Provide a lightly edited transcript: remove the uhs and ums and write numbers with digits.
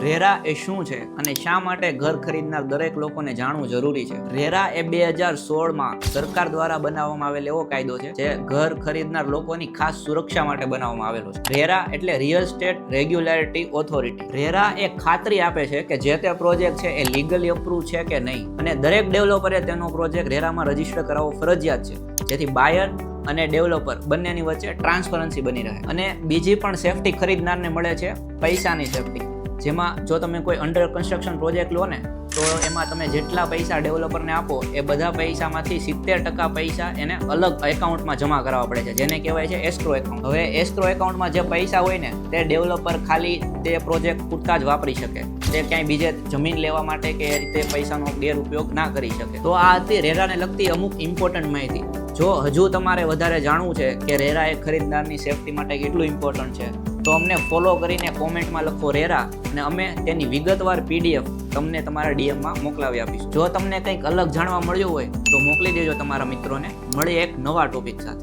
રેરા એ શું છે અને શા માટે ઘર ખરીદનાર દરેક લોકોને જાણવું જરૂરી છે? રેરા એ 2016માં સરકાર દ્વારા બનાવવામાં આવેલ એવો કાયદો છે જે ઘર ખરીદનાર લોકોની ખાસ સુરક્ષા માટે બનાવવામાં આવેલો છે. રેરા એટલે real estate regulatory authority. RERA એ ખાતરી આપે છે કે જે તે પ્રોજેક્ટ છે એ લીગલી અપ્રૂવ છે કે નહીં, અને દરેક ડેવલપરે તેનો પ્રોજેક્ટ રેરામાં રજીસ્ટર કરાવવો ફરજિયાત છે, જેથી બાયર અને ડેવલપર બંનેની વચ્ચે ટ્રાન્સપરન્સી બની રહે. અને બીજી પણ સેફટી ખરીદનારને મળે છે, પૈસાની સેફટી. જેમાં જો તમે કોઈ અંડર કન્સ્ટ્રક્શન પ્રોજેક્ટ લો ને, તો એમાં તમે જેટલા પૈસા ડેવલપરને આપો એ બધા પૈસામાંથી 70% પૈસા એને અલગ એકાઉન્ટમાં જમા કરાવવા પડે છે, જેને કહેવાય છે એસ્ક્રો એકાઉન્ટ. હવે એસ્ક્રો એકાઉન્ટમાં જે પૈસા હોય ને, તે ડેવલપર ખાલી તે પ્રોજેક્ટ પૂરતા જ વાપરી શકે, તે ક્યાંય બીજે જમીન લેવા માટે કે તે પૈસાનો ગેરઉપયોગ ના કરી શકે. તો આ હતી રેરાને લગતી અમુક ઇમ્પોર્ટન્ટ માહિતી. જો હજુ તમારે વધારે જાણવું છે કે રેરા એ ખરીદદારની સેફટી માટે કેટલું ઇમ્પોર્ટન્ટ છે, તો અમને ફોલો કરીને કોમેન્ટમાં લખો રેરા, અને અમે તેની વિગતવાર PDF તમને તમારા DMમાં મોકલાવી આપીશું. જો તમને કંઈક અલગ જાણવા મળ્યું હોય તો મોકલી દેજો તમારા મિત્રોને. મળીએ એક નવા ટોપિક સાથે.